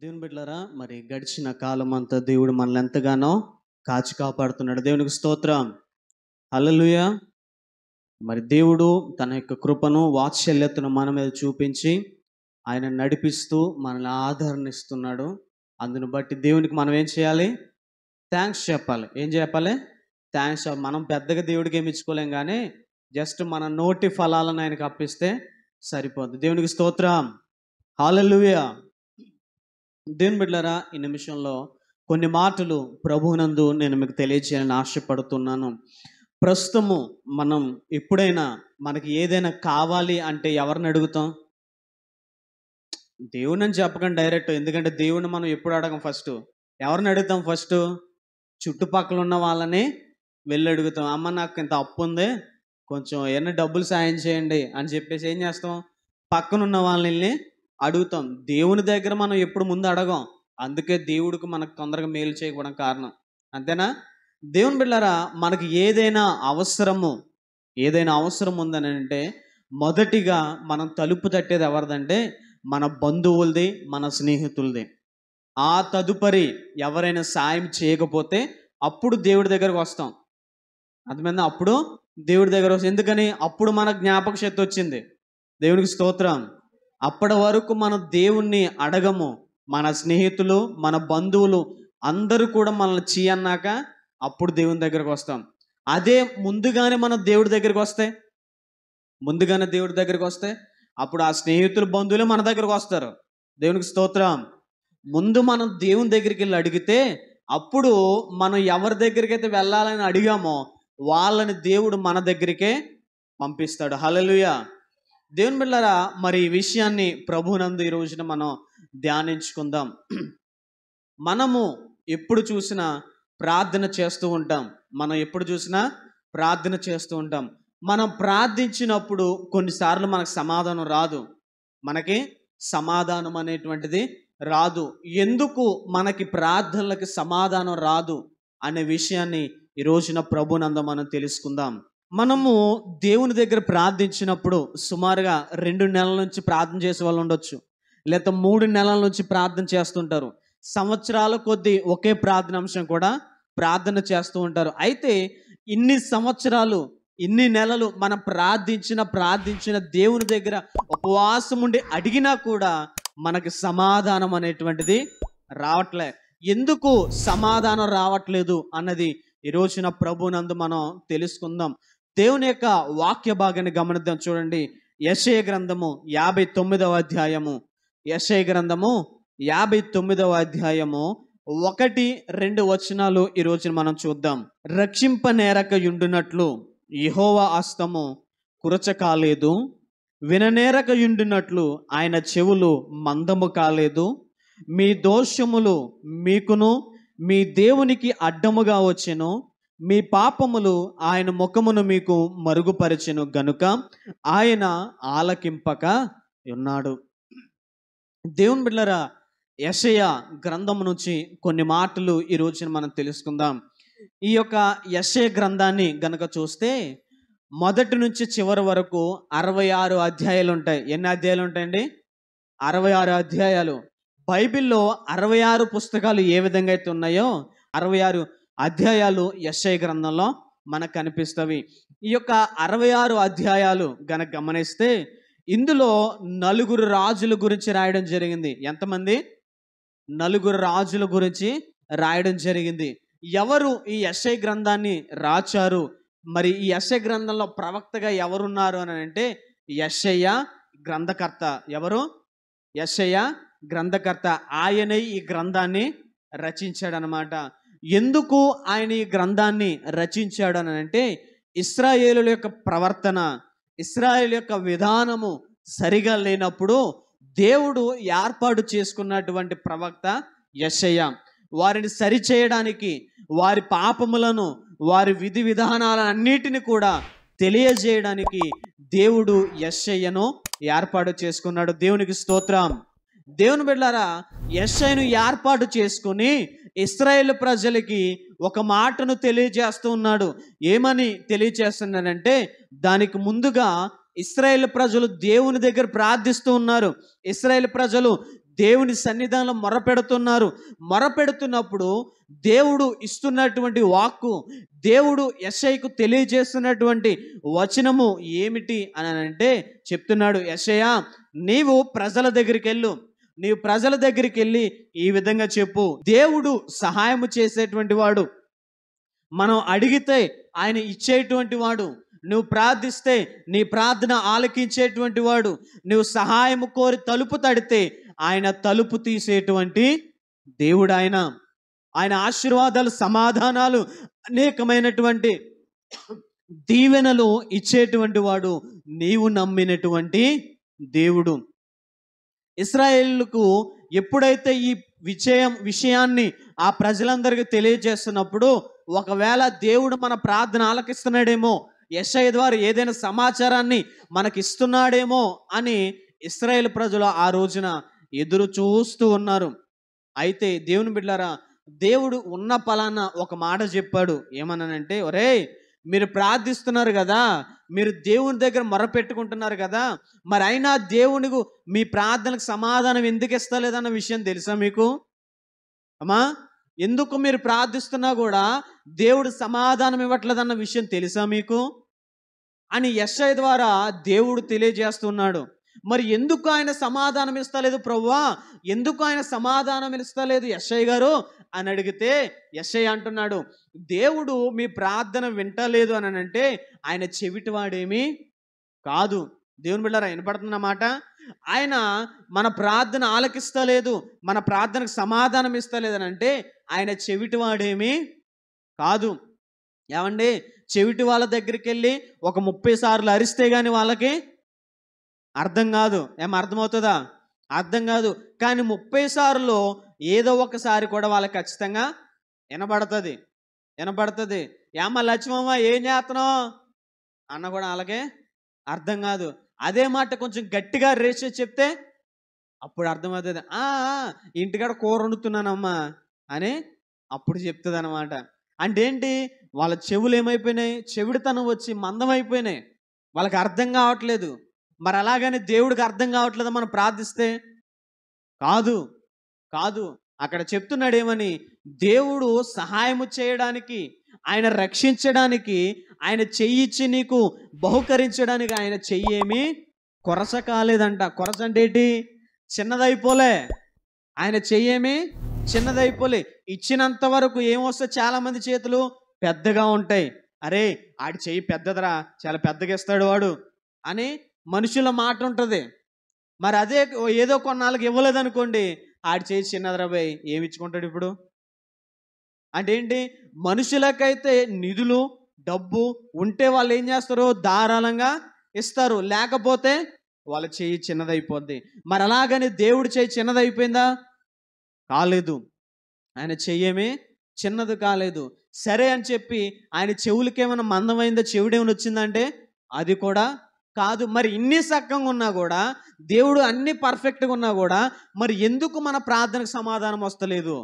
దేవుని బిడ్డలారా, మరి గడిచిన కాలం అంతా దేవుడు మనల్ని ఎంతగానో కాచి కాపాడుతున్నాడు. దేవునికి స్తోత్రం. హల్లెలూయా. మరి దేవుడు తన యొక్క కృపను వాత్సల్యతను మన మీద చూపించి ఆయన నడిపిస్తూ మనల్ని ఆదరణిస్తున్నాడు. అందును బట్టి దేవునికి మనం ఏం చేయాలి? థ్యాంక్స్ చెప్పాలి. ఏం చెప్పాలి? థ్యాంక్స్. మనం పెద్దగా దేవుడికి ఏమి ఇచ్చుకోలేం, కానీ జస్ట్ మన నోటి ఫలాలను ఆయనకు అప్పిస్తే సరిపోద్ది. దేవునికి స్తోత్రం. హల్లెలూయా. దేవుని బిడ్డలారా, ఈ నిమిషంలో కొన్ని మాటలు ప్రభువునందు నేను మీకు తెలియజేయాలని ఆశపడుతున్నాను. ప్రస్తుతము మనం ఎప్పుడైనా మనకి ఏదైనా కావాలి అంటే ఎవరిని అడుగుతాం? దేవుని అని చెప్పకండి డైరెక్ట్, ఎందుకంటే దేవుని మనం ఎప్పుడు అడగం. ఫస్ట్ ఎవరిని అడుగుతాం? ఫస్ట్ చుట్టుపక్కల ఉన్న వాళ్ళని వెళ్ళి అడుగుతాం. అమ్మ, నాకు ఇంత అప్పు ఉంది, కొంచెం ఏమైనా డబ్బులు సాయం చేయండి అని చెప్పేసి ఏం చేస్తాం? పక్కనున్న వాళ్ళని అడుగుతాం. దేవుని దగ్గర మనం ఎప్పుడు ముందు అడగం. అందుకే దేవుడికి మనకు తొందరగా మేలు చేయకపోవడం కారణం. అంతేనా? దేవుని బిడ్డలారా, మనకి ఏదైనా అవసరం ఉందని అంటే మొదటిగా మనం తలుపు తట్టేది ఎవరిదంటే మన బంధువులది, మన స్నేహితులది. ఆ తదుపరి ఎవరైనా సాయం చేయకపోతే అప్పుడు దేవుడి దగ్గరకు వస్తాం. అర్థమైందా? అప్పుడు దేవుడి దగ్గర వస్తాం. ఎందుకని? అప్పుడు మన జ్ఞాపక శక్తి వచ్చింది. దేవునికి స్తోత్రం. అప్పటి వరకు మనం దేవుణ్ణి అడగము. మన స్నేహితులు, మన బంధువులు అందరూ కూడా మనల్ని చీ అన్నాక అప్పుడు దేవుని దగ్గరకు వస్తాం. అదే ముందుగానే మనం దేవుడి దగ్గరికి వస్తే అప్పుడు ఆ స్నేహితులు, బంధువులు మన దగ్గరకు వస్తారు. దేవునికి స్తోత్రం. ముందు మనం దేవుని దగ్గరికి వెళ్ళి అడిగితే అప్పుడు మనం ఎవరి దగ్గరికి అయితే వెళ్ళాలని అడిగామో వాళ్ళని దేవుడు మన దగ్గరికే పంపిస్తాడు. హల్లెలూయా. దేవుని బిడ్డలారా, మరి ఈ విషయాన్ని ప్రభువునందు ఈ రోజున మనం ధ్యానించుకుందాం. మనము ఎప్పుడు చూసినా ప్రార్థన చేస్తూ ఉంటాం. మనం ప్రార్థించినప్పుడు కొన్నిసార్లు మనకు సమాధానం రాదు. మనకి సమాధానం అనేటువంటిది రాదు. ఎందుకు మనకి ప్రార్థనలకి సమాధానం రాదు అనే విషయాన్ని ఈ రోజున ప్రభువునందు మనం తెలుసుకుందాం. మనము దేవుని దగ్గర ప్రార్థించినప్పుడు సుమారుగా 2 నెలల నుంచి ప్రార్థన చేసే వాళ్ళు ఉండొచ్చు, లేదా 3 నెలల నుంచి ప్రార్థన చేస్తుంటారు. సంవత్సరాల కొద్దీ ఒకే ప్రార్థన అంశం కూడా ప్రార్థన చేస్తూ ఉంటారు. అయితే ఇన్ని సంవత్సరాలు, ఇన్ని నెలలు మనం ప్రార్థించిన దేవుని దగ్గర ఉపవాసం ఉండి అడిగినా కూడా మనకి సమాధానం అనేటువంటిది రావట్లే. ఎందుకు సమాధానం రావట్లేదు అన్నది ఈ రోజున ప్రభువునందు మనం తెలుసుకుందాం. దేవుని యొక్క వాక్య భాగాన్ని గమనిద్దాం. చూడండి, యెషయా గ్రంథము 59వ అధ్యాయము. యెషయా గ్రంథము 59వ అధ్యాయము 1-2 వచనాలు ఈ రోజున మనం చూద్దాం. రక్షింపనేరక యుండునట్లు యెహోవా హస్తము కురచ కాలేదు, విననేరక యుండునట్లు ఆయన చెవులు మందము కాలేదు. మీ దోషములు మీకును మీ దేవునికి అడ్డముగా వచ్చెను, మీ పాపములు ఆయన ముఖమును మీకు మరుగుపరిచెను గనుక ఆయన ఆలకింపక ఉన్నాడు. దేవుని బిడ్డలారా, యెషయా గ్రంథం నుంచి కొన్ని మాటలు ఈ రోజున మనం తెలుసుకుందాం. ఈ యొక్క యెషయా గ్రంథాన్ని గనక చూస్తే మొదటి నుంచి చివరి వరకు 66 అధ్యాయాలు ఉంటాయి. ఎన్ని అధ్యాయాలు ఉంటాయండి? 66 అధ్యాయాలు. బైబిల్లో 66 పుస్తకాలు ఏ విధంగా అయితే ఉన్నాయో 66 అధ్యాయాలు యెషయా గ్రంథంలో మనకు కనిపిస్తవి. ఈ యొక్క 66 అధ్యాయాలు గనక గమనిస్తే ఇందులో 4 రాజుల గురించి రాయడం జరిగింది. ఎంతమంది? 4 రాజుల గురించి రాయడం జరిగింది. ఎవరు ఈ యెషయా గ్రంథాన్ని రాచారు? మరి ఈ యెషయా గ్రంథంలో ప్రవక్తగా ఎవరున్నారు అని అంటే యెషయా గ్రంథకర్త. ఎవరు? యెషయా గ్రంథకర్త. ఆయనే ఈ గ్రంథాన్ని రచించాడనమాట. ఎందుకు ఆయన ఈ గ్రంథాన్ని రచించాడు అని అంటే ఇశ్రాయేలుల యొక్క ప్రవర్తన, ఇశ్రాయేలు యొక్క విధానము సరిగా లేనప్పుడు దేవుడు ఏర్పాటు చేసుకున్నటువంటి ప్రవక్త యెషయా. వారిని సరిచేయడానికి, వారి పాపములను, వారి విధి విధానాలన్నిటిని కూడా తెలియజేయడానికి దేవుడు యెషయాను ఏర్పాటు చేసుకున్నాడు. దేవునికి స్తోత్రం. దేవుని బిడ్డలారా, యెషయాను ఏర్పాటు చేసుకుని ఇశ్రాయేల్ ప్రజలకి ఒక మాటను తెలియజేస్తూ ఉన్నాడు. ఏమని తెలియజేస్తున్నాడంటే, దానికి ముందుగా ఇశ్రాయేల్ ప్రజలు దేవుని దగ్గర ప్రార్థిస్తూ ఉన్నారు. ఇశ్రాయేల్ ప్రజలు దేవుని సన్నిధానంలో మొరపెడుతున్నప్పుడు దేవుడు ఇస్తున్నటువంటి వాక్కు, దేవుడు యెషయాకు తెలియజేస్తున్నటువంటి వచనము ఏమిటి అని అంటే చెప్తున్నాడు, యెషయా నీవు ప్రజల దగ్గరికి వెళ్ళు, నీవు ప్రజల దగ్గరికి వెళ్ళి ఈ విధంగా చెప్పు, దేవుడు సహాయము చేసేటువంటి వాడు, మనం అడిగితే ఆయన ఇచ్చేటువంటి వాడు, నువ్వు ప్రార్థిస్తే నీ ప్రార్థన ఆలకించేటువంటి వాడు, నువ్వు సహాయము కోరి తలుపు తడితే ఆయన తలుపు తీసేటువంటి దేవుడు, ఆయన ఆశీర్వాదాలు, సమాధానాలు, అనేకమైనటువంటి దీవెనలు ఇచ్చేటువంటి వాడు, నీవు నమ్మినటువంటి దేవుడు. ఇశ్రాయేలుకు ఎప్పుడైతే ఈ విషయాన్ని ఆ ప్రజలందరికీ తెలియజేస్తున్నప్పుడు, ఒకవేళ దేవుడు మన ప్రార్థన ఆలకిస్తున్నాడేమో, యెషయా ద్వారా ఏదైనా సమాచారాన్ని మనకిస్తున్నాడేమో అని ఇశ్రాయేలు ప్రజలు ఆ రోజున ఎదురు చూస్తూ ఉన్నారు. అయితే దేవుని బిడ్డలారా, దేవుడు ఉన్న పలానా ఒక మాట చెప్పాడు. ఏమన్నానంటే, ఒరేయ్ మీరు ప్రార్థిస్తున్నారు కదా, మీరు దేవుని దగ్గర మొరపెట్టుకుంటున్నారు కదా, మరి అయినా దేవునికి మీ ప్రార్థనకు సమాధానం ఎందుకు ఇస్తలేదన్న విషయం తెలుసా మీకు? అమ్మా, ఎందుకు మీరు ప్రార్థిస్తున్నా కూడా దేవుడు సమాధానం ఇవ్వట్లేదన్న విషయం తెలుసా మీకు అని యెషయా ద్వారా దేవుడు తెలియజేస్తున్నాడు. మరి ఎందుకు ఆయన సమాధానం ఇస్తలేదు ప్రభువా, ఎందుకు ఆయన సమాధానం ఇస్తలేదు యెషయా గారు అని అడిగితే, యెషయా అంటున్నాడు, దేవుడు మీ ప్రార్థన వింటలేదు అని అంటే ఆయన చెవిటివాడేమీ కాదు. దేవుని బిడ్డలారా, వినపడుతున్నమాట, ఆయన మన ప్రార్థన ఆలకిస్తలేదు, మన ప్రార్థనకు సమాధానం ఇస్తలేదు అని అంటే ఆయన చెవిటివాడేమీ కాదు. ఏమండి, చెవిటి వాళ్ళ దగ్గరికి వెళ్ళి ఒక 30 సార్లు అరిస్తే కానీ వాళ్ళకి అర్థం కాదు. అర్థమవుతుందా? అర్థం కాదు. కానీ 30 సార్లు ఏదో ఒకసారి కూడా వాళ్ళకి ఖచ్చితంగా వినబడుతుంది. ఏమ్మా లక్ష్మమ్మ ఏం చేస్తున్నావు అన్న కూడా వాళ్ళకే అర్థం కాదు. అదే మాట కొంచెం గట్టిగా రేసి చెప్తే అప్పుడు అర్థమవుతుంది. ఇంటికాడ కూర వండుతున్నానమ్మా అని అప్పుడు చెప్తుంది అనమాట. అంటే ఏంటి, వాళ్ళ చెవులు ఏమైపోయినాయి, చెవిడితనం వచ్చి మందమైపోయినాయి, వాళ్ళకి అర్థం కావట్లేదు. మరి అలాగని దేవుడికి అర్థం కావట్లేదు మనం ప్రార్థిస్తే? కాదు. అక్కడ చెప్తున్నాడు ఏమని, దేవుడు సహాయము చేయడానికి, ఆయన రక్షించడానికి, ఆయన చెయ్యిచ్చి నీకు బహుకరించడానికి ఆయన చెయ్యేమి కొరస కాలేదంట. కొరస అంటే ఏంటి? చిన్నదైపోలే. ఆయన చెయ్యేమి చిన్నదైపోలే. ఇచ్చినంత వరకు ఏమొస్తే చాలా మంది చేతులు పెద్దగా ఉంటాయి. అరే ఆడి చెయ్యి పెద్దదరా, చాలా పెద్దగా ఇస్తాడు వాడు అని మనుషుల మాట ఉంటుంది. మరి అదే ఏదో కొన్నాళ్ళకి ఇవ్వలేదనుకోండి, ఆడి చేయి చిన్నదిరా భయ్, ఏమి ఇచ్చుకుంటాడు ఇప్పుడు? అంటే ఏంటి, మనుషులకైతే నిధులు, డబ్బు ఉంటే వాళ్ళు ఏం చేస్తారు, ధారాళంగా ఇస్తారు, లేకపోతే వాళ్ళ చెయ్యి చిన్నదైపోద్ది. మరి అలాగని దేవుడి చెయ్యి చిన్నదైపోయిందా? కాలేదు. ఆయన చెయ్యేమీ చిన్నది కాలేదు. సరే అని చెప్పి ఆయన చెవులకి ఏమైనా మందమైందా, చెవిడేమైనా వచ్చిందంటే అది కూడా కాదు. మరి ఇన్ని సక్కంగా ఉన్నా కూడా, దేవుడు అన్ని పర్ఫెక్ట్గా ఉన్నా కూడా, మరి ఎందుకు మన ప్రార్థనకు సమాధానం వస్తలేదు?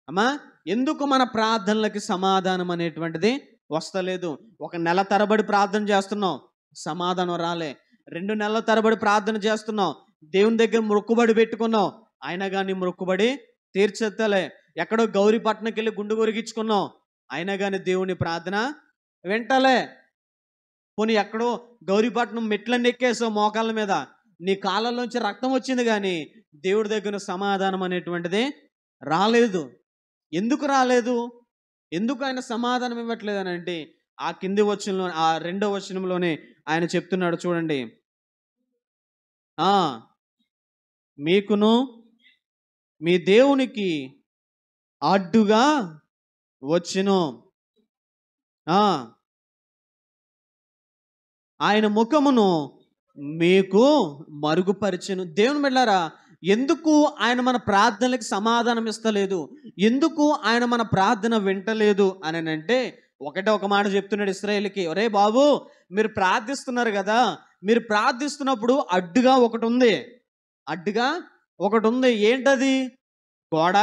అమ్మా, ఎందుకు మన ప్రార్థనలకి సమాధానం అనేటువంటిది వస్తలేదు? 1 నెల తరబడి ప్రార్థన చేస్తున్నాం, సమాధానం రాలే. 2 నెలల తరబడి ప్రార్థన చేస్తున్నాం, దేవుని దగ్గర మొక్కుబడి పెట్టుకున్నాం, అయినా కానీ మొక్కుబడి తీర్చెత్తలే. ఎక్కడో గౌరీపట్నంకి వెళ్ళి గుండు కొరిగించుకున్నాం, అయినా కానీ దేవుని ప్రార్థన వింటలే. పోనీ ఎక్కడో గౌరీపట్నం మెట్లన్నీ ఎక్కేసావు మోకాళ్ళ మీద, నీ కాళ్ళలోంచి రక్తం వచ్చింది కానీ దేవుడి దగ్గర సమాధానం అనేటువంటిది రాలేదు. ఎందుకు రాలేదు? ఎందుకు ఆయన సమాధానం ఇవ్వట్లేదు అని అంటే, ఆ కింది వచనంలో, ఆ 2వ వచనంలోనే ఆయన చెప్తున్నాడు చూడండి, మీకును మీ దేవునికి అడ్డుగా వచ్చును, ఆయన ముఖమును మీకు మరుగుపరిచెను. దేవుని బిడ్డలారా, ఎందుకు ఆయన మన ప్రార్థనలకు సమాధానం ఇస్తలేదు, ఎందుకు ఆయన మన ప్రార్థన వింటలేదు అని అంటే, ఒక మాట చెప్తున్నాడు ఇశ్రాయేలుకి, ఒరే బాబు మీరు ప్రార్థిస్తున్నారు కదా, మీరు ప్రార్థిస్తున్నప్పుడు అడ్డుగా ఒకటి ఉంది. ఏంటది? గోడ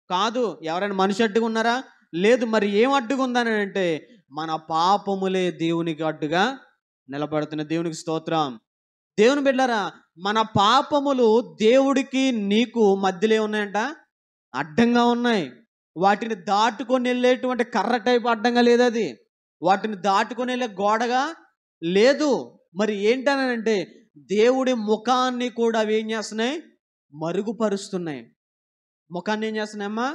కాదు. ఎవరైనా మనిషి అడ్డుగా ఉన్నారా? లేదు. మరి ఏం అడ్డుగా ఉందని అంటే, మన పాపములే దేవునికి అడ్డుగా నిలబడుతున్న. దేవునికి స్తోత్రం. దేవుని బిడ్డలారా, మన పాపములు దేవుడికి నీకు మధ్యలో ఉన్నాయంట, అడ్డంగా ఉన్నాయి. వాటిని దాటుకొని వెళ్ళేటువంటి కర్ర టైపు అడ్డంగా లేదు అది. వాటిని దాటుకొని వెళ్ళే గోడగా లేదు. మరి ఏంటనంటే దేవుడి ముఖాన్ని కూడా అవి ఏం చేస్తున్నాయి? మరుగుపరుస్తున్నాయి. ముఖాన్ని ఏం చేస్తున్నాయమ్మా?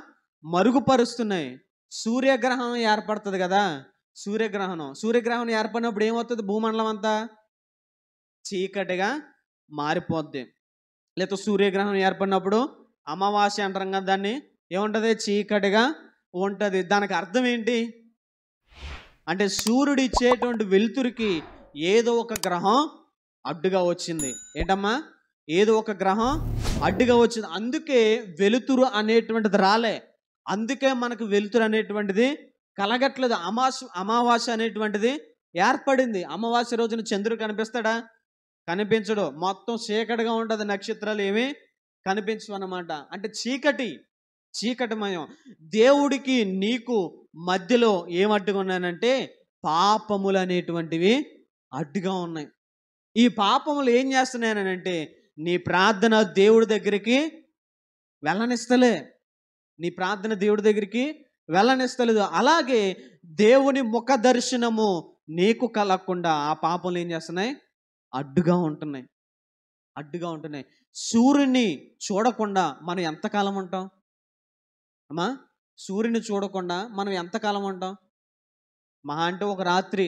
మరుగుపరుస్తున్నాయి. సూర్యగ్రహణం ఏర్పడుతుంది కదా. సూర్యగ్రహణం ఏర్పడినప్పుడు ఏమవుతుంది? భూమండలం అంతా చీకటిగా మారిపోద్ది. లేకపోతే సూర్యగ్రహణం ఏర్పడినప్పుడు అమావాస్య అంటాం కదా, దాన్ని ఏముంటుంది? చీకటిగా ఉంటుంది. దానికి అర్థం ఏంటి అంటే సూర్యుడు ఇచ్చేటువంటి వెలుతురికి ఏదో ఒక గ్రహం అడ్డుగా వచ్చింది. ఏంటమ్మా? ఏదో ఒక గ్రహం అడ్డుగా వచ్చింది. అందుకే వెలుతురు అనేటువంటిది రాలే. అందుకే మనకు వెలుతురు అనేటువంటిది కలగట్లేదు. అమావాస్య అనేటువంటిది ఏర్పడింది. అమావాస్య రోజున చంద్రుడు కనిపిస్తాడా? కనిపించడు. మొత్తం చీకటిగా ఉంటుంది. నక్షత్రాలు ఏమీ కనిపించవు అన్నమాట. అంటే చీకటిమయం. దేవుడికి నీకు మధ్యలో ఏం అడ్డుగా ఉన్నానంటే పాపములు అనేటువంటివి అడ్డుగా ఉన్నాయి. ఈ పాపములు ఏం చేస్తున్నాయనంటే నీ ప్రార్థన దేవుడి దగ్గరికి వెళ్ళనిస్తలే. వెళ్ళనిస్తలేదు. అలాగే దేవుని ముఖ దర్శనము నీకు కలగకుండా ఆ పాపములు ఏం చేస్తున్నాయి? అడ్డుగా ఉంటున్నాయి. సూర్యుని చూడకుండా మనం ఎంతకాలం ఉంటాం అమ్మా? సూర్యుని చూడకుండా మనం ఎంతకాలం ఉంటాం? మహా అంటే ఒక రాత్రి,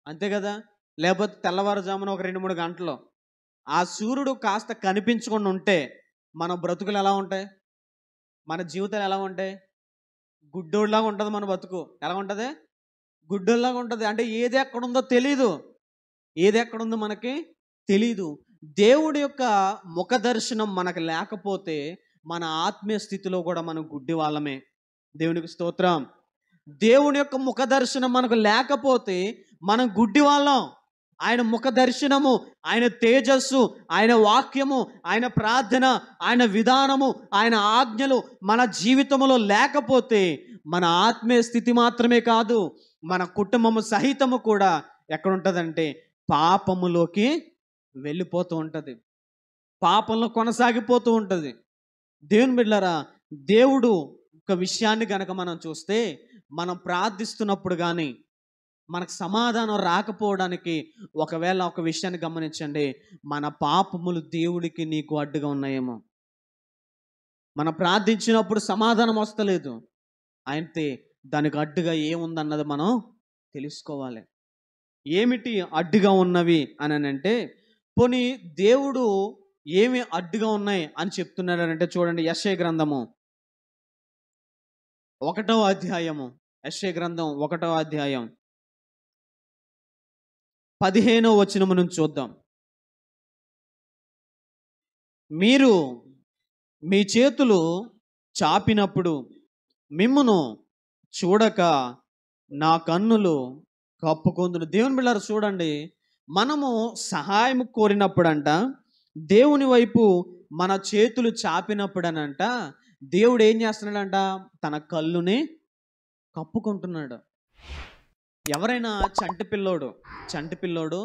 అంతే కదా. లేకపోతే తెల్లవారుజామున ఒక 2-3 గంటలు. ఆ సూర్యుడు కాస్త కనిపించకుండా ఉంటే మన బ్రతుకులు ఎలా ఉంటాయి? మన జీవితాలు ఎలా ఉంటాయి? గుడ్డోళ్ళలాగా ఉంటుంది మన బతుకు. ఎలా ఉంటుంది? గుడ్డోళ్ళలాగా ఉంటుంది. అంటే ఏది ఎక్కడుందో మనకి తెలీదు. దేవుడి యొక్క ముఖ దర్శనం మనకు లేకపోతే మన ఆత్మీయ స్థితిలో కూడా మనం గుడ్డి వాళ్ళమే. దేవునికి స్తోత్రం. దేవుని యొక్క ముఖ దర్శనం మనకు లేకపోతే మనం గుడ్డి వాళ్ళం. ఆయన ముఖ దర్శనము, ఆయన తేజస్సు, ఆయన వాక్యము, ఆయన ప్రార్థన, ఆయన విధానము, ఆయన ఆజ్ఞలు మన జీవితంలో లేకపోతే మన ఆత్మీయ స్థితి మాత్రమే కాదు, మన కుటుంబము సహితము కూడా ఎక్కడుంటుందంటే పాపములోకి వెళ్ళిపోతూ ఉంటుంది. పాపంలో కొనసాగిపోతూ ఉంటుంది. దేవుని బిడ్డలారా, దేవుడు ఒక విషయాన్ని కనుక మనం చూస్తే, మనం ప్రార్థిస్తున్నప్పుడు కానీ మనకు సమాధానం రాకపోవడానికి ఒకవేళ ఒక విషయాన్ని గమనించండి, మన పాపములు దేవుడికి నీకు అడ్డుగా ఉన్నాయేమో. మనం ప్రార్థించినప్పుడు సమాధానం వస్తలేదు అయితే దానికి అడ్డుగా ఏముందన్నది మనం తెలుసుకోవాలి. ఏమిటి అడ్డుగా ఉన్నవి అని అంటే, పోనీ దేవుడు ఏమి అడ్డుగా ఉన్నాయి అని చెప్తున్నాడంటే చూడండి, యెషయా గ్రంథము 1వ అధ్యాయము, యెషయా గ్రంథం 1వ అధ్యాయం 15వ వచనము నుంచి చూద్దాం. మీరు మీ చేతులు చాపినప్పుడు మిమ్మును చూడక నా కన్నులు కప్పుకొందును. దేవుని బిడ్డలారా చూడండి, మనము సహాయం కోరినప్పుడంట, దేవుని వైపు మన చేతులు చాపినప్పుడనంట, దేవుడు ఏం చేస్తున్నాడంట? తన కళ్ళుని కప్పుకుంటున్నాడు. ఎవరైనా చంటి పిల్లోడు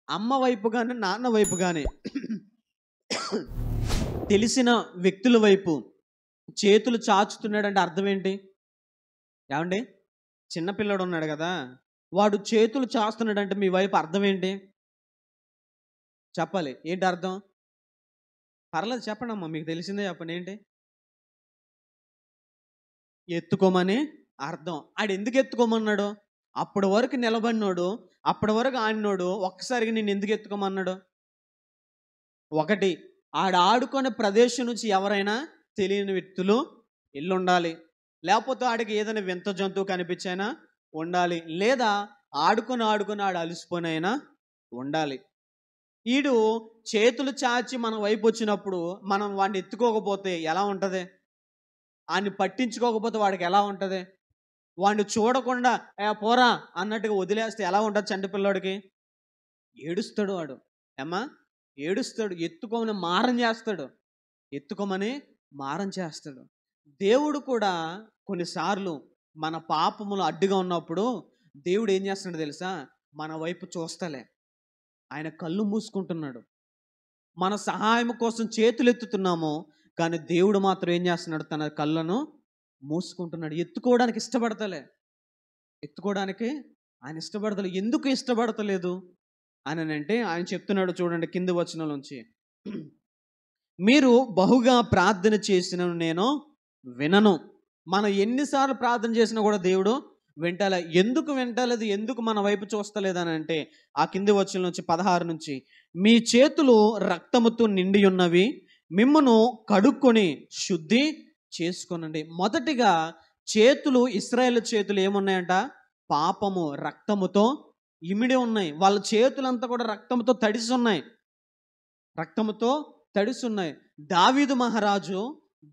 అమ్మ వైపు కానీ నాన్న వైపు కానీ తెలిసిన వ్యక్తుల వైపు చేతులు చాచుతున్నాడంటే అర్థం ఏంటి? ఏమండి, చిన్నపిల్లడు ఉన్నాడు కదా, వాడు చేతులు చాస్తున్నాడంటే మీ వైపు అర్థం ఏంటి? చెప్పాలి. ఏంటి అర్థం? పర్లేదు చెప్పండి అమ్మా, మీకు తెలిసిందే చెప్పండి. ఏంటి? ఎత్తుకోమని అర్థం. ఆడు ఎందుకు ఎత్తుకోమన్నాడు? అప్పటి వరకు నిలబడినోడు, అప్పటి వరకు ఆడినోడు ఒక్కసారిగా నేను ఎందుకు ఎత్తుకోమన్నాడు? ఒకటి, ఆడుకునే ప్రదేశం నుంచి ఎవరైనా తెలియని వ్యక్తులు ఇల్లు ఉండాలి, లేకపోతే ఆడికి ఏదైనా వింత జంతువు కనిపించైనా ఉండాలి, లేదా ఆడుకొని ఆడు అలసిపోయినైనా ఉండాలి. ఈడు చేతులు చాచి మన వైపు వచ్చినప్పుడు మనం వాడిని ఎత్తుకోకపోతే ఎలా ఉంటుంది? వాడిని పట్టించుకోకపోతే వాడికి ఎలా ఉంటుంది? వాడిని చూడకుండా పోరా అన్నట్టుగా వదిలేస్తే ఎలా ఉంటుంది? చంటి పిల్లోడికి ఏడుస్తాడు వాడు. ఏమ్మా, ఏడుస్తాడు. ఎత్తుకోమని మారం చేస్తాడు. దేవుడు కూడా కొన్నిసార్లు మన పాపములు అడ్డుగా ఉన్నప్పుడు దేవుడు ఏం చేస్తున్నాడు తెలుసా? మన వైపు చూస్తలే. ఆయన కళ్ళు మూసుకుంటున్నాడు. మన సహాయం కోసం చేతులు ఎత్తుతున్నాము, కానీ దేవుడు మాత్రం ఏం చేస్తున్నాడు? తన కళ్ళను మూసుకుంటున్నాడు. ఎత్తుకోవడానికి ఇష్టపడతలే. ఎత్తుకోవడానికి ఆయన ఇష్టపడతలేదు. ఎందుకు ఇష్టపడతలేదు అని అంటే ఆయన చెప్తున్నాడు చూడండి కింది వచనం నుంచి. మీరు బహుగా ప్రార్థన చేసిన నేను వినను. మనం ఎన్నిసార్లు ప్రార్థన చేసినా కూడా దేవుడు వింటలే. ఎందుకు వింటలేదు? ఎందుకు మన వైపు చూస్తలేదు అని అంటే ఆ కింది వచనం నుంచి 16 నుంచి, మీ చేతులు రక్తముతో నిండి ఉన్నవి, మిమ్మును కడుక్కొని శుద్ధి చేసుకొనండి. మొదటిగా చేతులు, ఇశ్రాయేలు చేతులు ఏమున్నాయంట? పాపము, రక్తముతో ఇమిడి ఉన్నాయి. వాళ్ళ చేతులంతా కూడా రక్తముతో తడిసి ఉన్నాయి. రక్తముతో తడిసి ఉన్నాయి. దావీదు మహారాజు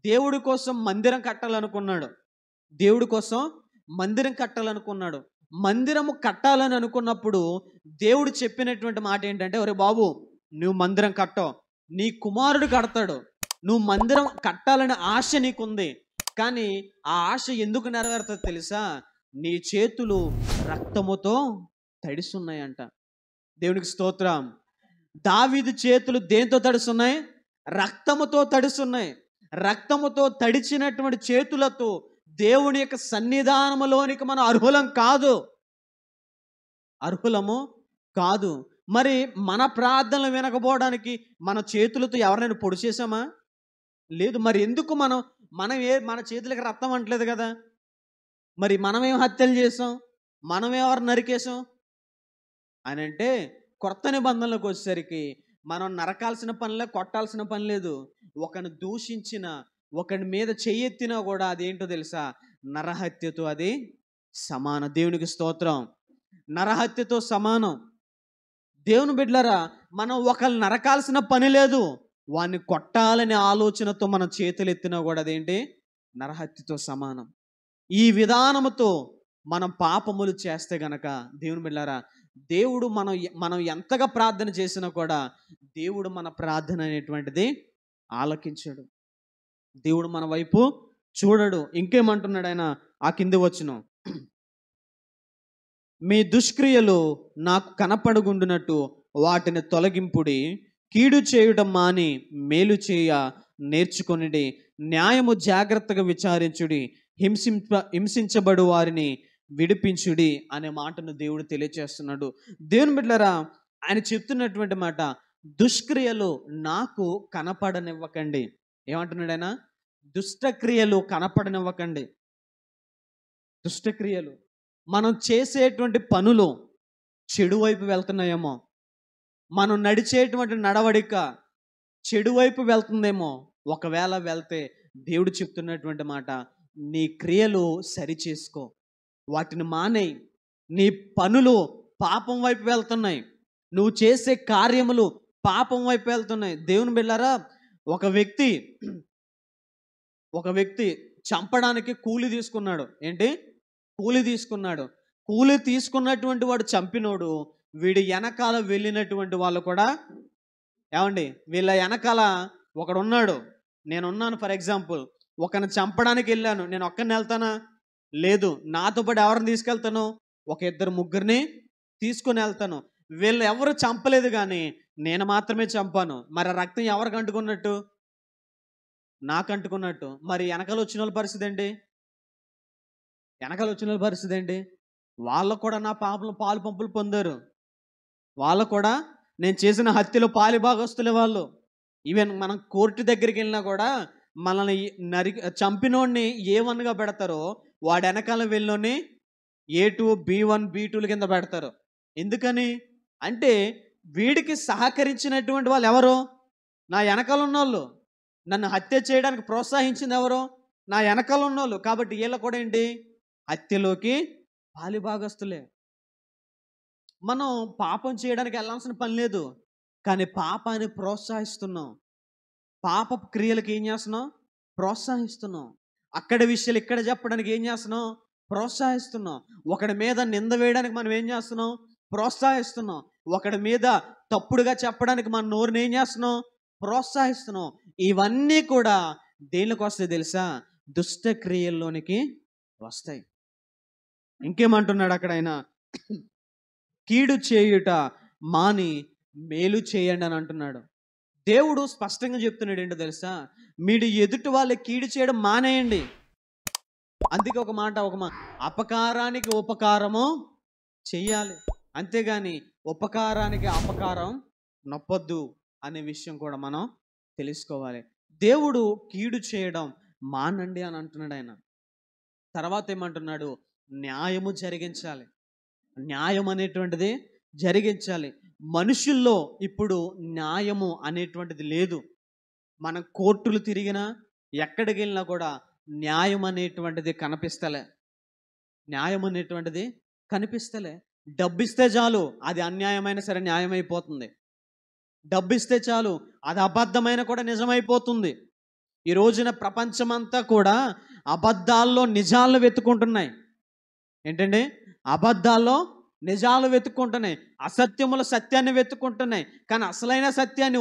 దేవుడి కోసం మందిరం కట్టాలనుకున్నాడు. దేవుడి కోసం మందిరం కట్టాలనుకున్నాడు. మందిరము కట్టాలని అనుకున్నప్పుడు దేవుడు చెప్పినటువంటి మాట ఏంటంటే, ఒరే బాబు, నువ్వు మందిరం కట్టవు, నీ కుమారుడు కడతాడు. నువ్వు మందిరం కట్టాలనే ఆశ నీకుంది, కానీ ఆ ఆశ ఎందుకు నెరవేరుతుంది తెలుసా? నీ చేతులు రక్తముతో తడిసున్నాయంట. దేవునికి స్తోత్రం. దావీదు చేతులు దేంతో తడుస్తున్నాయి? రక్తముతో తడుస్తున్నాయి. రక్తముతో తడిచినటువంటి చేతులతో దేవుని యొక్క సన్నిధానములోనికి మనం అర్హులం కాదు. అర్హులము కాదు. మరి మన ప్రార్థనలు వినకపోవడానికి మన చేతులతో ఎవరైనా పొడి చేసామా? లేదు. మరి ఎందుకు మన చేతులకి రక్తం అంటలేదు కదా? మరి మనమేం హత్యలు చేసాం? మనమేవరు నరికేసాం అని అంటే, కొత్త నిబంధనలకు వచ్చేసరికి మనం నరకాల్సిన పనిలే, కొట్టాల్సిన పని లేదు. ఒకని దూషించిన, ఒకని మీద చెయ్యెత్తినా కూడా అదేంటో తెలుసా? నరహత్యతో అది సమానం. దేవునికి స్తోత్రం. నరహత్యతో సమానం. దేవుని బిడ్డలారా, మనం ఒకళ్ళు నరకాల్సిన పని లేదు, వాడిని కొట్టాలనే ఆలోచనతో మనం చేతులు ఎత్తినా కూడా అదేంటి? నరహత్యతో సమానం. ఈ విధానముతో మనం పాపములు చేస్తే గనక దేవుని బిడ్డలారా, దేవుడు మనం ఎంతగా ప్రార్థన చేసినా కూడా దేవుడు మన ప్రార్థన అనేటువంటిది ఆలకించడు. దేవుడు మన వైపు చూడడు. ఇంకేమంటున్నాడు ఆయన ఆ కింది వచనం, మీ దుష్క్రియలు నాకు కనపడగుండునట్టు వాటిని తొలగింపుడి, కీడు చేయడం మాని మేలు చేయ నేర్చుకొనిడి, న్యాయము జాగ్రత్తగా విచారించుడి, హింసించబడు వారిని విడిపించుడి అనే మాటను దేవుడు తెలియచేస్తున్నాడు. దేవుని బిడ్డలారా, ఆయన చెప్తున్నటువంటి మాట, దుష్క్రియలు నాకు కనపడనివ్వకండి. ఏమంటున్నాడు ఆయన? దుష్టక్రియలు కనపడనివ్వకండి. దుష్టక్రియలు, మనం చేసేటువంటి పనులు చెడు వైపు వెళ్తున్నాయేమో, మనం నడిచేటువంటి నడవడిక చెడు వైపు వెళ్తుందేమో. ఒకవేళ వెళ్తే దేవుడు చెప్తున్నటువంటి మాట, నీ క్రియలు సరిచేసుకో, వాటిని మానేయి. నీ పనులు పాపం వైపు వెళ్తున్నాయి, నువ్వు చేసే కార్యములు పాపం వైపు వెళ్తున్నాయి. దేవుని బిడ్డలారా, ఒక వ్యక్తి చంపడానికి కూలి తీసుకున్నాడు. ఏంటి? కూలి తీసుకున్నాడు. కూలి తీసుకున్నటువంటి వాడు చంపినోడు, వీడి వెనకాల వెళ్ళినటువంటి వాళ్ళు కూడా, ఏమండి, వీళ్ళ వెనకాల ఒకడున్నాడు. నేనున్నాను, ఫర్ ఎగ్జాంపుల్, ఒకరిని చంపడానికి వెళ్ళాను, నేను ఒక్కరిని వెళ్తానా? లేదు. నాతో పాటు ఎవరిని తీసుకెళ్తాను? ఒక ఇద్దరు ముగ్గురిని తీసుకొని వెళ్తాను. వీళ్ళు ఎవరు చంపలేదు, కానీ నేను మాత్రమే చంపాను. మరి ఆ రక్తం ఎవరికి అంటుకున్నట్టు? నాకు అంటుకున్నట్టు. మరి వెనకాల వచ్చిన వాళ్ళ పరిస్థితి ఏంటి? వాళ్ళకు కూడా నా పాలు పంపులు పొందారు. వాళ్ళకు కూడా నేను చేసిన హత్యలో పాలి భాగస్తులే వాళ్ళు. ఈవెన్ మనం కోర్టు దగ్గరికి వెళ్ళినా కూడా మనల్ని చంపినోడిని A1గా పెడతారో, వాడు వెనకాల వెళ్ళోని A2, B1, B2ల కింద పెడతారు. ఎందుకని అంటే, వీడికి సహకరించినటువంటి వాళ్ళు ఎవరు? నా వెనకాల ఉన్నోళ్ళు. నన్ను హత్య చేయడానికి ప్రోత్సహించింది ఎవరు? నా వెనకాల ఉన్నోళ్ళు. కాబట్టి వీళ్ళ కూడా ఏంటి? హత్యలోకి పాలిభాగస్తులే. మనం పాపం చేయడానికి వెళ్ళాల్సిన పని లేదు, కానీ పాపాన్ని ప్రోత్సహిస్తున్నాం. పాప క్రియలకు ఏం చేస్తున్నాం? ప్రోత్సహిస్తున్నాం. అక్కడ విషయాలు ఇక్కడ చెప్పడానికి ఏం చేస్తున్నాం? ప్రోత్సహిస్తున్నాం. ఒకడి మీద నింద వేయడానికి మనం ఏం చేస్తున్నాం? ప్రోత్సహిస్తున్నాం. ఒకడి మీద తప్పుడుగా చెప్పడానికి మన నోరుని ఏం చేస్తున్నాం? ప్రోత్సహిస్తున్నాం. ఇవన్నీ కూడా దేనికి వస్తాయి తెలుసా? దుష్ట క్రియల్లోనికి వస్తాయి. ఇంకేమంటున్నాడు అక్కడ ఆయన? కీడు చేయుట మాని మేలు చేయండి అని అంటున్నాడు. దేవుడు స్పష్టంగా చెప్తున్నాడు ఏంటో తెలుసా, మీరు ఎదుటి వాళ్ళకి కీడు చేయడం మానేయండి. అందుకే ఒక అపకారానికి ఉపకారము చెయ్యాలి, అంతేగాని ఉపకారానికి అపకారం నొప్పొద్దు అనే విషయం కూడా మనం తెలుసుకోవాలి. దేవుడు కీడు చేయడం మానండి అని అంటున్నాడు ఆయన. తర్వాత ఏమంటున్నాడు, న్యాయము జరిగించాలి. న్యాయం అనేటువంటిది జరిగించాలి. మనుషుల్లో ఇప్పుడు న్యాయము అనేటువంటిది లేదు. మనం కోర్టులు తిరిగినా ఎక్కడికి వెళ్ళినా కూడా న్యాయం అనేటువంటిది కనిపిస్తలే. న్యాయం అనేటువంటిది కనిపిస్తలే. డబ్బిస్తే చాలు అది అన్యాయమైన సరే న్యాయమైపోతుంది. డబ్బిస్తే చాలు అది అబద్ధమైన కూడా నిజమైపోతుంది. ఈ రోజున ప్రపంచమంతా కూడా అబద్ధాల్లో నిజాలను వెతుక్కుంటున్నాయి. ఏంటండి? అబద్ధాల్లో నిజాలు వెతుక్కుంటున్నాయి, అసత్యముల సత్యాన్ని వెతుక్కుంటున్నాయి. కానీ అసలైన సత్యాన్ని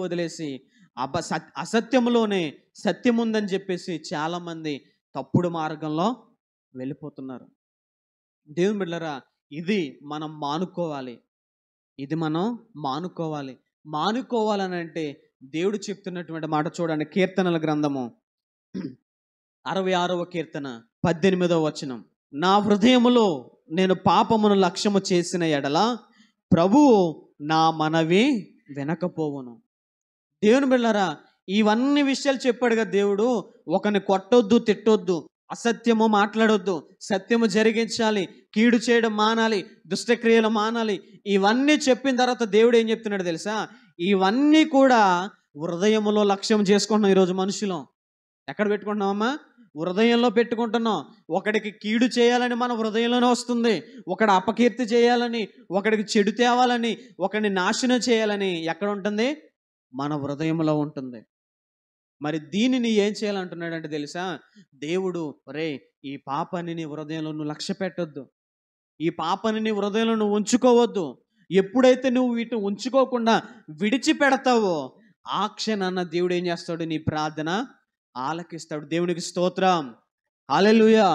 వదిలేసి అసత్యములోనే సత్యం ఉందని చెప్పేసి చాలామంది తప్పుడు మార్గంలో వెళ్ళిపోతున్నారు. దేవుని బిడ్డలారా, ఇది మనం మానుకోవాలి. మానుకోవాలని అంటే దేవుడు చెప్తున్నటువంటి మాట చూడండి. కీర్తనల గ్రంథము 66వ కీర్తన 18వ వచనం. నా హృదయములో నేను పాపమును లక్ష్యము చేసిన ఎడల ప్రభువు నా మనవి వినకపోవును. దేవుని బిడ్డలారా, ఇవన్నీ విషయాలు చెప్పాడు కదా దేవుడు. ఒకరిని కొట్టొద్దు, తిట్టొద్దు, అసత్యము మాట్లాడొద్దు, సత్యము జరిగించాలి, కీడు చేయడం మానాలి, దుష్టక్రియలు మానాలి. ఇవన్నీ చెప్పిన తర్వాత దేవుడు ఏం చెప్తున్నాడు తెలుసా? ఇవన్నీ కూడా హృదయములో లక్ష్యం చేసుకుంటున్నాం. ఈరోజు మనుషులం ఎక్కడ పెట్టుకుంటున్నామమ్మా? హృదయంలో పెట్టుకుంటున్నాం. ఒకడికి కీడు చేయాలని మన హృదయంలోనే వస్తుంది. ఒకడు అపకీర్తి చేయాలని, ఒకడికి చెడు తేవాలని, ఒకడిని నాశనం చేయాలని ఎక్కడ ఉంటుంది? మన హృదయంలో ఉంటుంది. మరి దీనిని ఏం చేయాలంటున్నాడంటే తెలుసా? దేవుడు, రే, ఈ పాపాన్ని నీ హృదయంలో నువ్వు లక్ష్య పెట్టొద్దు, ఈ పాపాన్ని నీ హృదయంలో నువ్వు ఉంచుకోవద్దు. ఎప్పుడైతే నువ్వు వీటిని ఉంచుకోకుండా విడిచిపెడతావో ఆ క్షణాన దేవుడు ఏం చేస్తాడు? నీ ప్రార్థన ఆలకిస్తాడు. దేవునికి స్తోత్రం, హల్లెలూయా.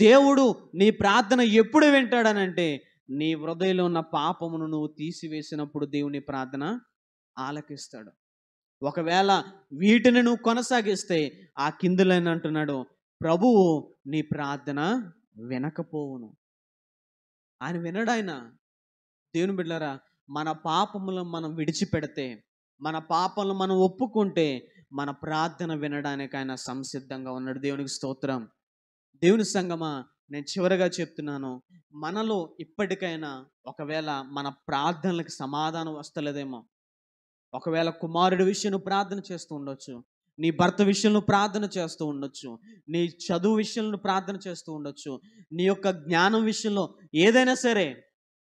దేవుడు నీ ప్రార్థన ఎప్పుడు వింటాడనంటే నీ హృదయంలో ఉన్న పాపమును నువ్వు తీసివేసినప్పుడు దేవుని ప్రార్థన ఆలకిస్తాడు. ఒకవేళ వీటిని నువ్వు కొనసాగిస్తే ఆ కిందులని అంటున్నాడు, ప్రభువు నీ ప్రార్థన వినకపోవును. ఆయన వినడాయన. దేవుని బిడ్డలారా, మన పాపములను మనం విడిచిపెడితే, మన పాపములను మనం ఒప్పుకుంటే మన ప్రార్థన వినడానికి ఆయన సంసిద్ధంగా ఉన్నాడు. దేవునికి స్తోత్రం. దేవుని సంగమా, నేను చివరిగా చెప్తున్నాను, మనలో ఇప్పటికైనా ఒకవేళ మన ప్రార్థనలకు సమాధానం వస్తలేదేమో, ఒకవేళ కుమారుడి విషయం ప్రార్థన చేస్తూ ఉండొచ్చు, నీ భర్త విషయంలో ప్రార్థన చేస్తూ ఉండొచ్చు, నీ చదువు విషయంలో ప్రార్థన చేస్తూ ఉండొచ్చు, నీ యొక్క జ్ఞానం విషయంలో ఏదైనా సరే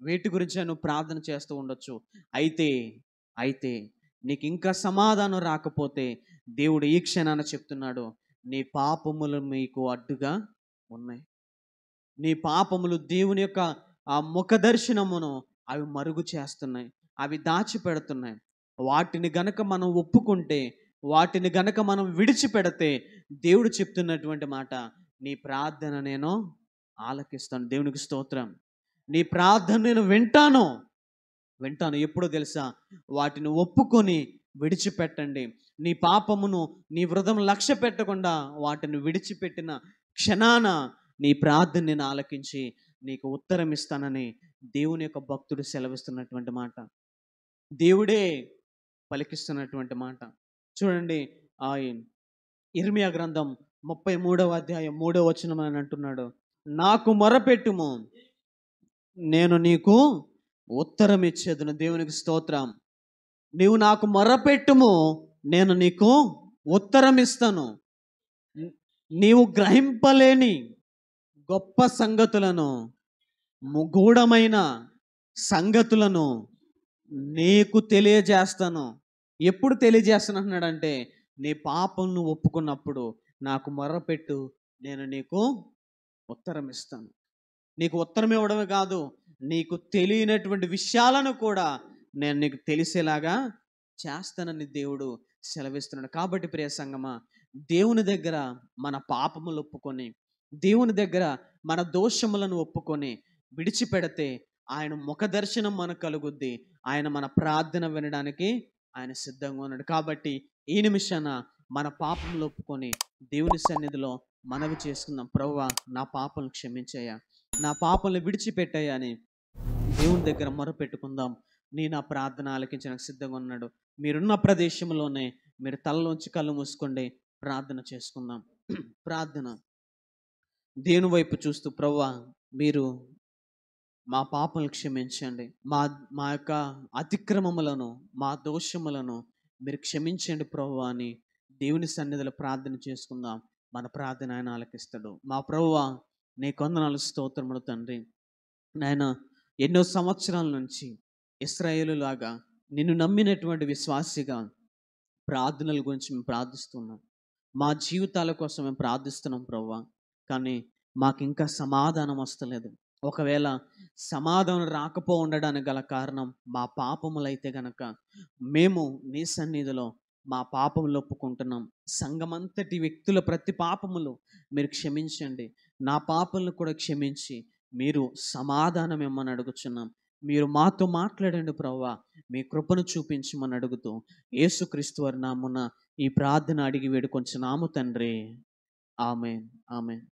వీటి గురించి నువ్వు ప్రార్థన చేస్తూ ఉండొచ్చు. అయితే నీకు ఇంకా సమాధానం రాకపోతే దేవుడు ఈ క్షణాన చెప్తున్నాడు, నీ పాపములు మీకు అడ్డుగా ఉన్నాయి. నీ పాపములు దేవుని యొక్క ఆ ముఖ దర్శనమును అవి మరుగు చేస్తున్నాయి, అవి దాచిపెడుతున్నాయి. వాటిని గనక మనం ఒప్పుకుంటే, వాటిని గనక మనం విడిచిపెడితే దేవుడు చెప్తున్నటువంటి మాట, నీ ప్రార్థన నేను ఆలకిస్తాను. దేవునికి స్తోత్రం. నీ ప్రార్థన నేను వింటాను. ఎప్పుడో తెలుసా? వాటిని ఒప్పుకొని విడిచిపెట్టండి. నీ పాపమును నీ హృదయం లక్ష్య పెట్టకుండా వాటిని విడిచిపెట్టిన క్షణాన నీ ప్రార్థన నేను ఆలకించి నీకు ఉత్తరం ఇస్తానని దేవుని యొక్క భక్తుడు సెలవిస్తున్నటువంటి మాట, దేవుడే పలికిస్తున్నటువంటి మాట. చూడండి, ఆ ఇర్మియా గ్రంథం 33వ అధ్యాయం 3వ వచనం అని అంటున్నాడు, నాకు మొరపెట్టుము, నేను నీకు ఉత్తరం ఇచ్చేదను. దేవునికి స్తోత్రం. నీవు నాకు మొరపెట్టుము, నేను నీకు ఉత్తరం ఇస్తాను. నీవు గ్రహింపలేని గొప్ప సంగతులను, గూఢమైన సంగతులను నీకు తెలియజేస్తాను. ఎప్పుడు తెలియజేస్తాను అంటున్నాడంటే, నీ పాపంను ఒప్పుకున్నప్పుడు నాకు మొరపెట్టు, నేను నీకు ఉత్తరం ఇస్తాను. నీకు ఉత్తరం ఇవ్వడమే కాదు, నీకు తెలియనటువంటి విషయాలను కూడా నేను నీకు తెలిసేలాగా చేస్తానని దేవుడు సెలవిస్తున్నాడు. కాబట్టి ప్రియ సంగమా, దేవుని దగ్గర మన పాపములు ఒప్పుకొని, దేవుని దగ్గర మన దోషములను ఒప్పుకొని విడిచిపెడితే ఆయన ముఖ దర్శనం మనకు కలుగుద్ది. ఆయన మన ప్రార్థన వినడానికి ఆయన సిద్ధంగా ఉన్నాడు. కాబట్టి ఈ నిమిషాన మన పాపములు ఒప్పుకొని దేవుని సన్నిధిలో మనవి చేసుకుందాం. ప్రభువా, నా పాపలను క్షమించయ్యా, నా పాపలను విడిచిపెట్టయ్యా అని దేవుని దగ్గర మొరపెట్టుకుందాం. నా ప్రార్థన ఆలకించడానికి సిద్ధంగా ఉన్నాడు. మీరున్న ప్రదేశంలోనే మీరు తలలోంచి కళ్ళు మూసుకోండి, ప్రార్థన చేసుకుందాం. ప్రార్థన. దేవుని వైపు చూస్తూ, ప్రభువా, మీరు మా పాపలను క్షమించండి, మా మా యొక్క అతిక్రమములను, మా దోషములను మీరు క్షమించండి ప్రభువా అని దేవుని సన్నిధిలో ప్రార్థన చేసుకుందాం. మన ప్రార్థన ఆయన ఆలకిస్తాడు. మా ప్రభువా, నీ కొందనాలు, స్తోత్రములు తండ్రి. నాయన, ఎన్నో సంవత్సరాల నుంచి ఇశ్రాయేలులాగా నిన్ను నమ్మినటువంటి విశ్వాసిగా ప్రార్థనల గురించి మేము ప్రార్థిస్తున్నాం. మా జీవితాల కోసం మేము ప్రార్థిస్తున్నాం ప్రభువా. కానీ మాకు ఇంకా సమాధానం వస్తలేదు. ఒకవేళ సమాధానం రాకపో ఉండడానికి గల కారణం మా పాపములైతే గనక మేము నీ సన్నిధిలో మా పాపములు ఒప్పుకుంటున్నాం. సంఘమంతటి వ్యక్తుల ప్రతి పాపములు మీరు క్షమించండి. నా పాపలను కూడా క్షమించి మీరు సమాధానం ఇమ్మని అడుగుచున్నాం. మీరు మాతో మాట్లాడండి ప్రభువా, మీ కృపను చూపించమని అడుగుతూ యేసుక్రీస్తు వారి నామమున ఈ ప్రార్థన అడిగి వేడుకొంచున్నాము తండ్రి. ఆమేన్. ఆమేన్.